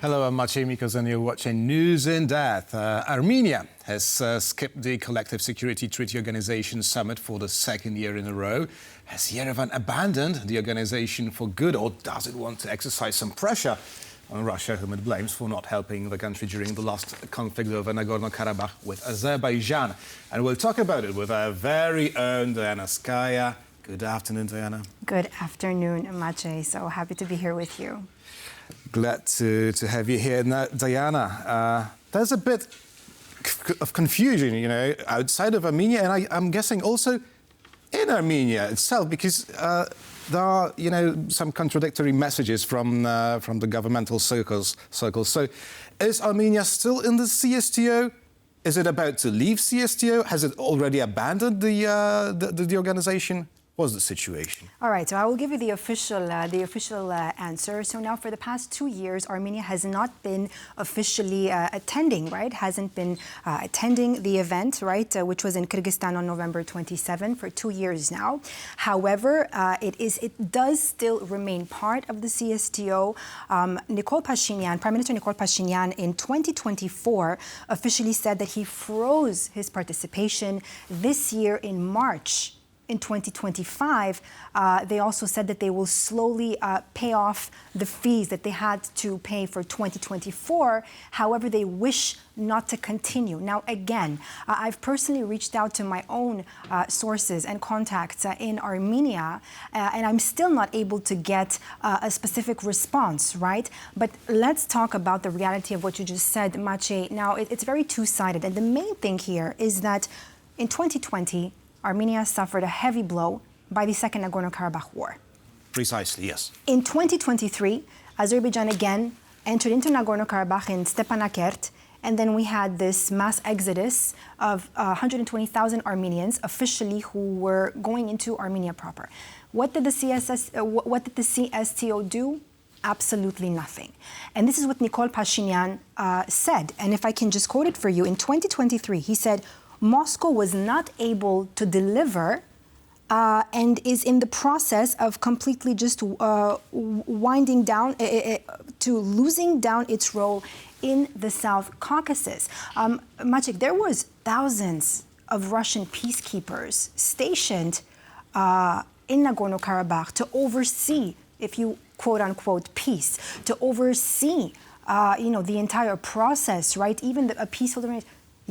Hello, I'm Maciej Mikos and you're watching News in Depth. Armenia has skipped the Collective Security Treaty Organization summit for the second year in a row. Has Yerevan abandoned the organization for good, or does it want to exercise some pressure on Russia, whom it blames for not helping the country during the last conflict over Nagorno-Karabakh with Azerbaijan? And we'll talk about it with our very own Diana Skaya. Good afternoon, Diana. Good afternoon, Maciej. So happy to be here with you. Glad to have you here. Now, Diana, there's a bit of confusion, outside of Armenia, and I'm guessing also in Armenia itself, because there are, some contradictory messages from the governmental circles. So, is Armenia still in the CSTO? Is it about to leave CSTO? Has it already abandoned the organization? What's the situation? All right, so I will give you the official answer. So now for the past 2 years, Armenia has not been officially attending, right? Hasn't been attending the event, right? Which was in Kyrgyzstan on November 27 for 2 years now. However, it does still remain part of the CSTO. Prime Minister Nikol Pashinyan in 2024 officially said that he froze his participation this year in March. In 2025, they also said that they will slowly pay off the fees that they had to pay for 2024. However, they wish not to continue. Now, again, I've personally reached out to my own sources and contacts in Armenia, and I'm still not able to get a specific response, right? But let's talk about the reality of what you just said, Maciej. Now, it's very two-sided, and the main thing here is that in 2020, Armenia suffered a heavy blow by the Second Nagorno-Karabakh War. Precisely, yes. In 2023, Azerbaijan again entered into Nagorno-Karabakh in Stepanakert, and then we had this mass exodus of 120,000 Armenians officially who were going into Armenia proper. What did the CSTO do? Absolutely nothing. And this is what Nikol Pashinyan said. And if I can just quote it for you, in 2023, he said, Moscow was not able to deliver and is in the process of completely just winding down to losing down its role in the South Caucasus. Maciej, there was thousands of Russian peacekeepers stationed in Nagorno-Karabakh to oversee, if you quote unquote, peace, to oversee, the entire process, right? Even a peaceful.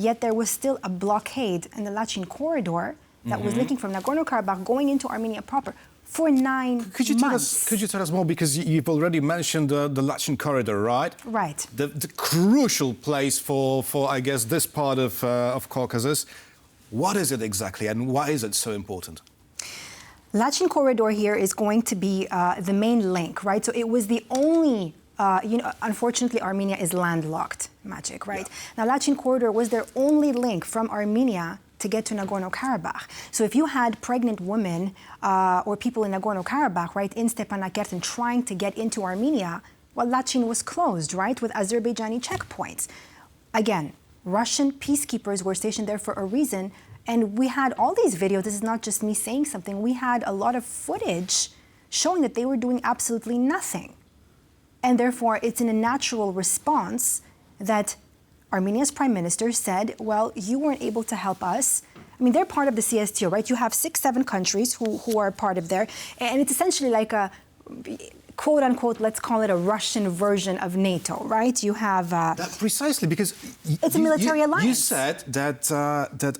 Yet there was still a blockade in the Lachin Corridor that was linking from Nagorno-Karabakh going into Armenia proper for 9 months. Could you tell us more? Because you've already mentioned the Lachin Corridor, right? Right. The crucial place for I guess, this part of Caucasus. What is it exactly, and why is it so important? Lachin Corridor here is going to be the main link, right? So it was the only unfortunately, Armenia is landlocked, Maciej, right? Yeah. Now, Lachin Corridor was their only link from Armenia to get to Nagorno-Karabakh. So if you had pregnant women or people in Nagorno-Karabakh, right, in Stepanakert and trying to get into Armenia, well, Lachin was closed, right, with Azerbaijani checkpoints. Again, Russian peacekeepers were stationed there for a reason, and we had all these videos. This is not just me saying something. We had a lot of footage showing that they were doing absolutely nothing. And therefore, it's in a natural response that Armenia's prime minister said, well, you weren't able to help us. I mean, they're part of the CSTO, right? You have 6-7 countries who are part of there. And it's essentially like a, quote unquote, let's call it a Russian version of NATO, right? You have... precisely, because... It's a military alliance. You said that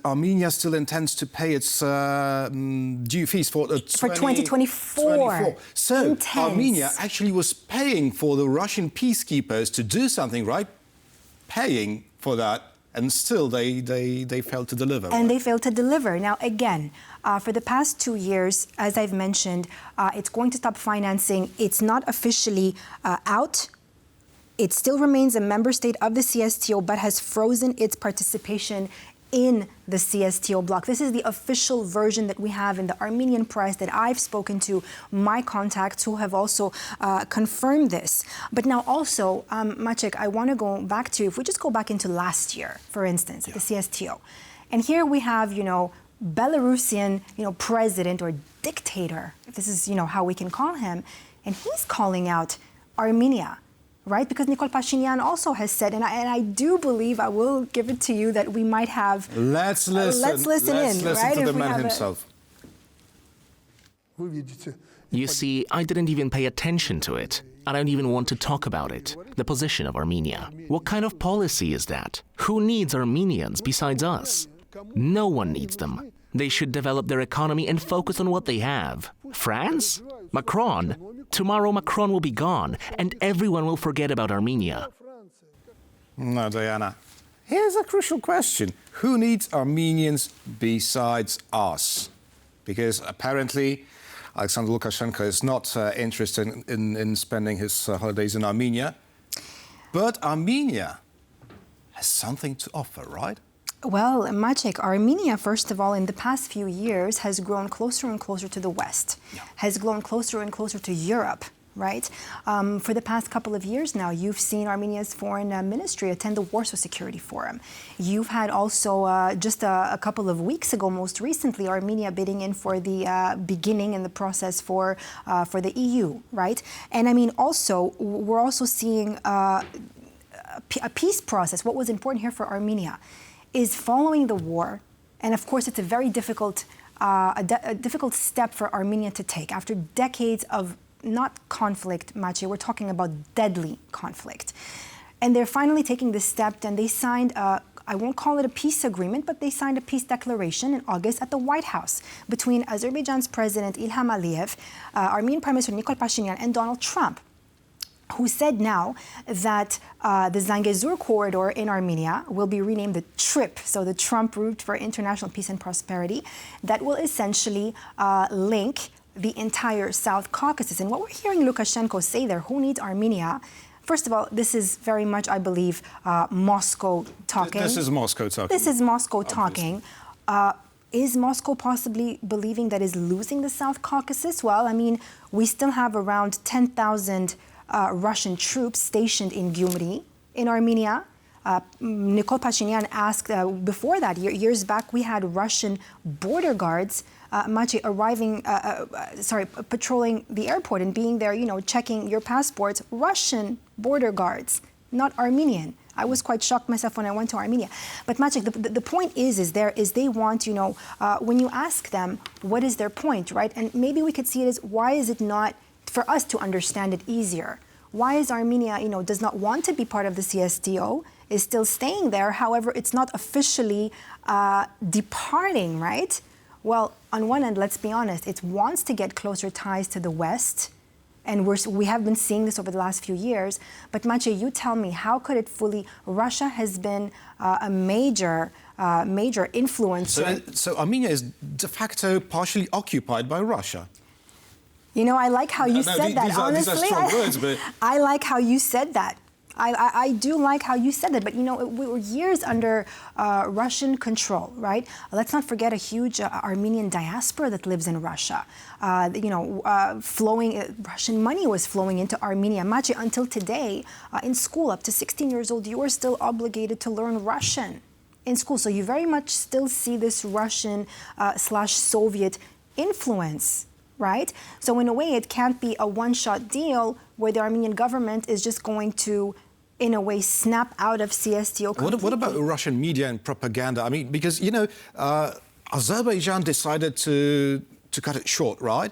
Armenia still intends to pay its due fees for 2024. So Intense. Armenia actually was paying for the Russian peacekeepers to do something, right? Paying for that, and still they failed to deliver. And they failed to deliver. Now, again, for the past 2 years, as I've mentioned, it's going to stop financing. It's not officially out. It still remains a member state of the CSTO, but has frozen its participation in the CSTO bloc. This is the official version that we have in the Armenian press that I've spoken to my contacts who have also confirmed this. But now also, Maciej, I want to go back to, if we just go back into last year, for instance, at the CSTO. And here we have, Belarusian, president or dictator, if this is, how we can call him, and he's calling out Armenia, right? Because Nikol Pashinyan also has said, and I do believe, I will give it to you, that we might have... Let's listen. Let's listen Listen to the man himself. You see, I didn't even pay attention to it. I don't even want to talk about it. The position of Armenia. What kind of policy is that? Who needs Armenians besides us? No one needs them. They should develop their economy and focus on what they have. France? Macron? Tomorrow Macron will be gone, and everyone will forget about Armenia. No, Diana. Here's a crucial question. Who needs Armenians besides us? Because apparently Alexander Lukashenko is not interested in spending his holidays in Armenia. But Armenia has something to offer, right? Well, Maciek, Armenia, first of all, in the past few years has grown closer and closer to the West, has grown closer and closer to Europe, right? For the past couple of years now, you've seen Armenia's foreign ministry attend the Warsaw Security Forum. You've had also, just a couple of weeks ago, most recently, Armenia bidding in for the beginning in the process for the EU, right? And I mean, also, we're also seeing a peace process. What was important here for Armenia is following the war, and of course it's a very difficult, a difficult step for Armenia to take. After decades of not conflict, Maciej, we're talking about deadly conflict. And they're finally taking this step, and they signed I won't call it a peace agreement, but they signed a peace declaration in August at the White House between Azerbaijan's President Ilham Aliyev, Armenian Prime Minister Nikol Pashinyan, and Donald Trump, who said now that the Zangezur Corridor in Armenia will be renamed the TRIP, so the Trump Route for International Peace and Prosperity, that will essentially link the entire South Caucasus. And what we're hearing Lukashenko say there, who needs Armenia? First of all, this is very much, I believe, Moscow talking. This is Moscow talking. This is Moscow talking. Is Moscow possibly believing that is losing the South Caucasus? Well, I mean, we still have around 10,000 Russian troops stationed in Gyumri, in Armenia. Nikol Pashinyan asked before that, years back, we had Russian border guards, Maciej, arriving, patrolling the airport and being there, you know, checking your passports. Russian border guards, not Armenian. I was quite shocked myself when I went to Armenia. But Maciej, the point is they want, you know, when you ask them, what is their point, right? And maybe we could see it as, why is it not, for us to understand it easier, why is Armenia, you know, does not want to be part of the CSTO, is still staying there, however, it's not officially departing, right? Well, on one end, let's be honest, it wants to get closer ties to the West, and we have been seeing this over the last few years. But Maciej, you tell me, how could it fully? Russia has been a major influencer. So Armenia is de facto partially occupied by Russia. You know, I like how you said that. Honestly, these are strong words, but I like how you said that. I do like how you said that, but you know, we were years under Russian control, right? Let's not forget a huge Armenian diaspora that lives in Russia. You know, Russian money was flowing into Armenia. Maciej, until today, in school, up to 16 years old, you are still obligated to learn Russian in school. So you very much still see this Russian / Soviet influence, right? So in a way, it can't be a one-shot deal where the Armenian government is just going to, in a way, snap out of CSTO completely. What about Russian media and propaganda? I mean, because, you know, Azerbaijan decided to cut it short, right?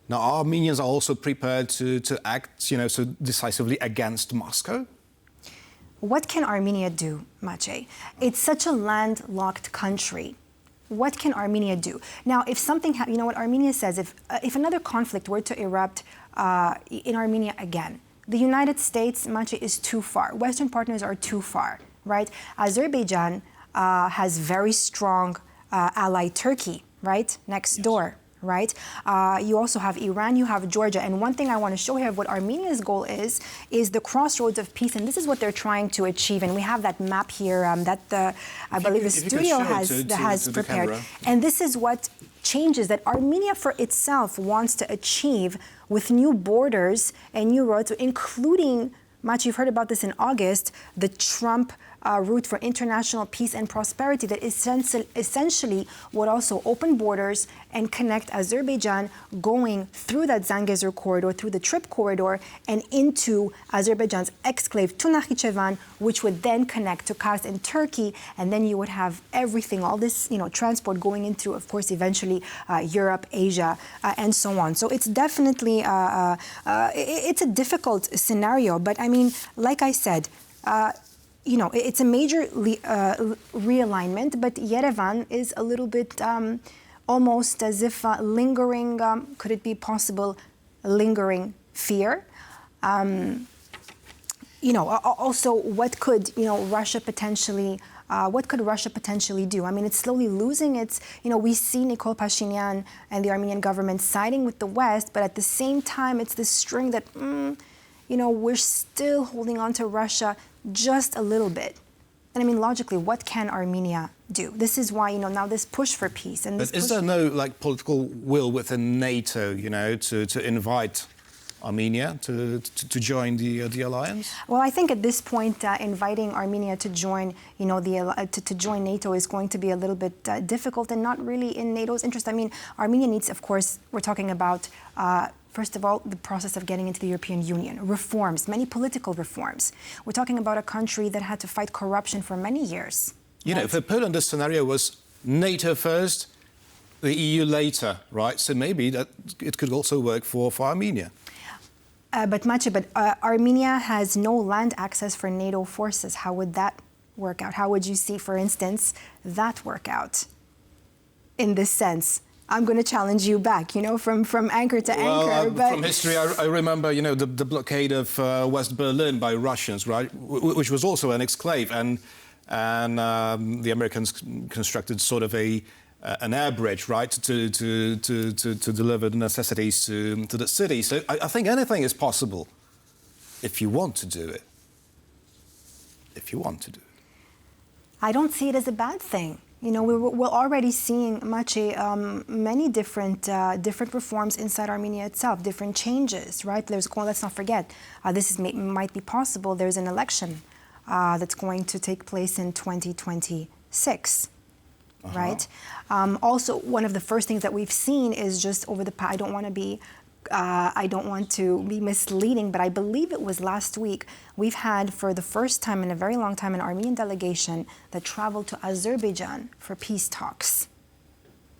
Now, Armenians are also prepared to act, you know, so decisively against Moscow. What can Armenia do, Maciej? It's such a landlocked country. What can Armenia do? Now, if something, you know what Armenia says, if another conflict were to erupt in Armenia again, the United States, Maciej, is too far. Western partners are too far, right? Azerbaijan has very strong ally Turkey, right, next door, right? You also have Iran, you have Georgia. And one thing I want to show here of what Armenia's goal is the crossroads of peace. And this is what they're trying to achieve. And we have that map here that I believe the studio has prepared. And this is what changes that Armenia for itself wants to achieve with new borders and new roads, including Mach, you've heard about this in August, the Trump route for international peace and prosperity that essentially would also open borders and connect Azerbaijan going through that Zangezur corridor, through the Trip corridor, and into Azerbaijan's exclave to Nakhichevan, which would then connect to Kars in Turkey, and then you would have everything, all this, transport going into, of course, eventually Europe, Asia, and so on. So it's definitely it's a difficult scenario, but I mean, like I said, it's a major realignment, but Yerevan is a little bit almost as if lingering, could it be possible, lingering fear? Also, what could, Russia potentially do? I mean, it's slowly losing its, we see Nikol Pashinyan and the Armenian government siding with the West, but at the same time, it's this string that, we're still holding on to Russia just a little bit. And I mean, logically, what can Armenia do? This is why, now this push for peace. And this but is there no, political will within NATO, to invite Armenia to join the alliance? Well, I think at this point, inviting Armenia to join, to join NATO is going to be a little bit difficult and not really in NATO's interest. I mean, Armenia needs, of course, we're talking about, first of all, the process of getting into the European Union, reforms, many political reforms. We're talking about a country that had to fight corruption for many years. For Poland, the scenario was NATO first, the EU later, right? So maybe that it could also work for Armenia. But Armenia has no land access for NATO forces. How would that work out? How would you see, for instance, that work out in this sense? I'm going to challenge you back, from anchor to anchor. But from history, I remember, the blockade of West Berlin by Russians, right, which was also an exclave, and the Americans constructed sort of an air bridge, right, to deliver the necessities to the city. So I think anything is possible if you want to do it. I don't see it as a bad thing. We're already seeing many different reforms inside Armenia itself, different changes, right? Let's not forget, might be possible. There's an election that's going to take place in 2026. Right. Also, one of the first things that we've seen is just over the past. I don't want to be misleading, but I believe it was last week we've had, for the first time in a very long time, an Armenian delegation that traveled to Azerbaijan for peace talks.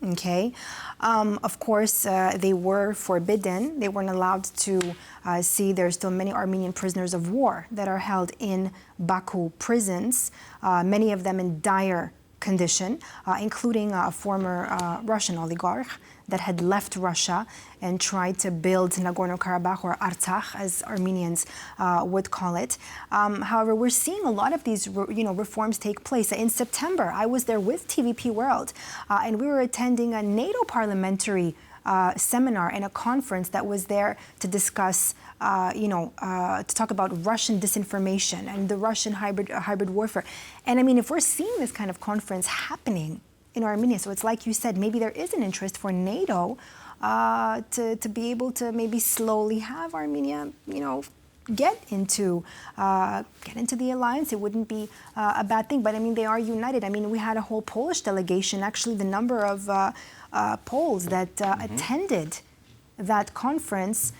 Okay. Of course, they were forbidden. They weren't allowed to see. There's still many Armenian prisoners of war that are held in Baku prisons. Many of them in dire condition, including a former Russian oligarch that had left Russia and tried to build Nagorno-Karabakh, or Artsakh, as Armenians would call it. However, we're seeing a lot of these, reforms take place. In September, I was there with TVP World, and we were attending a NATO parliamentary seminar and a conference that was there to discuss, to talk about Russian disinformation and the Russian hybrid warfare. And I mean, if we're seeing this kind of conference happening in Armenia, so it's like you said, maybe there is an interest for NATO to be able to maybe slowly have Armenia, get into the alliance. It wouldn't be a bad thing. But I mean, they are united. I mean, we had a whole Polish delegation. Actually, the number of Poles that attended that conference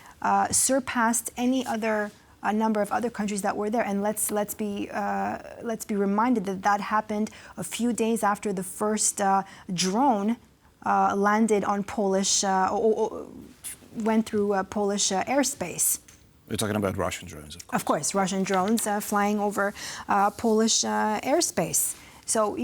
surpassed any other number of other countries that were there. And let's be reminded that happened a few days after the first drone landed on Polish, went through Polish airspace. We're talking about Russian drones, of course. Of course, Russian drones flying over Polish airspace. So,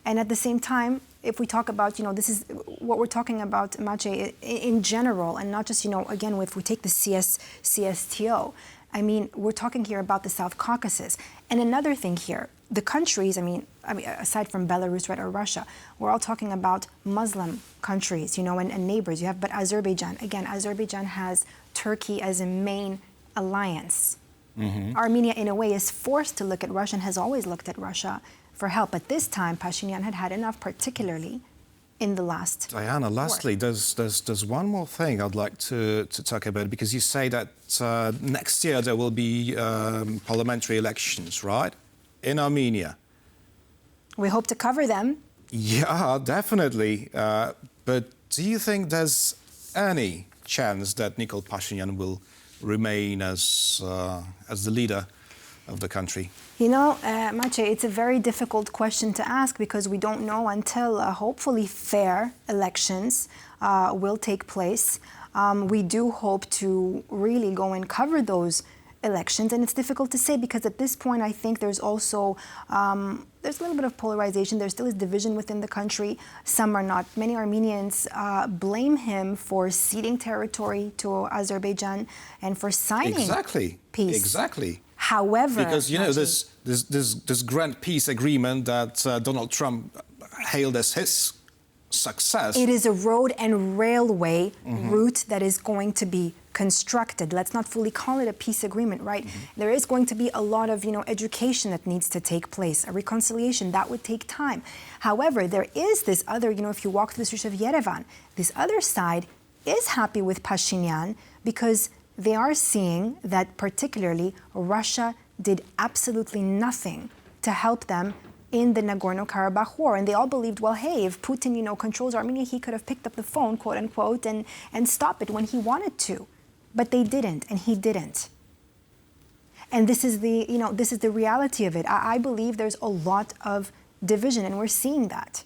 and at the same time, if we talk about, this is what we're talking about, Maciej, in general, and not just, again, if we take the CSTO, I mean, we're talking here about the South Caucasus. And another thing here, the countries, I mean, aside from Belarus, right, or Russia, we're all talking about Muslim countries, and neighbors. But Azerbaijan, again, Azerbaijan has Turkey as a main alliance. Armenia, in a way, is forced to look at Russia and has always looked at Russia for help. But this time, Pashinyan had enough, particularly in the last Diana, lastly, there's one more thing I'd like to talk about, because you say that next year there will be parliamentary elections, right? In Armenia. We hope to cover them. Yeah, definitely. But do you think there's any chance that Nikol Pashinyan will remain as the leader of the country? You know, Maciej, it's a very difficult question to ask, because we don't know until hopefully fair elections will take place. We do hope to really go and cover those elections, and it's difficult to say, because at this point I think there's also there's a little bit of polarization. There still is division within the country. Some are not. Many Armenians blame him for ceding territory to Azerbaijan and for signing peace. Exactly. However, because you know this grand peace agreement that Donald Trump hailed as his success. It is a road and railway route that is going to be constructed. Let's not fully call it a peace agreement, right? There is going to be a lot of, education that needs to take place, a reconciliation that would take time. However, there is this other, if you walk through the streets of Yerevan, this other side is happy with Pashinyan, because they are seeing that particularly Russia did absolutely nothing to help them in the Nagorno-Karabakh war. And they all believed, well, hey, if Putin, controls Armenia, he could have picked up the phone, quote unquote, and stop it when he wanted to. But they didn't, and he didn't. And this is the reality of it. I believe there's a lot of division, and we're seeing that.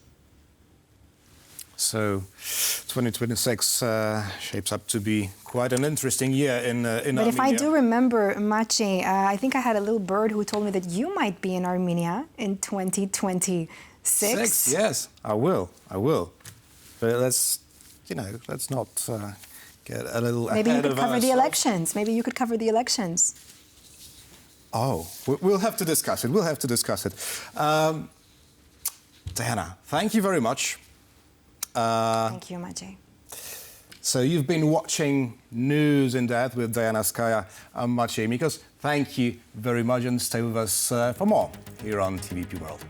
So 2026 shapes up to be quite an interesting year in Armenia. But if I do remember, Maciej, I think I had a little bird who told me that you might be in Armenia in 2026. Yes, I will. But let's not get a little Maybe ahead you could of cover the ourselves. elections. Maybe you could cover the elections. Oh, we'll have to discuss it. Diana, thank you very much. Thank you, Maciej. So you've been watching News in Depth with Diana Skaya. I'm Maciej Mikos. Thank you very much, and stay with us for more here on TVP World.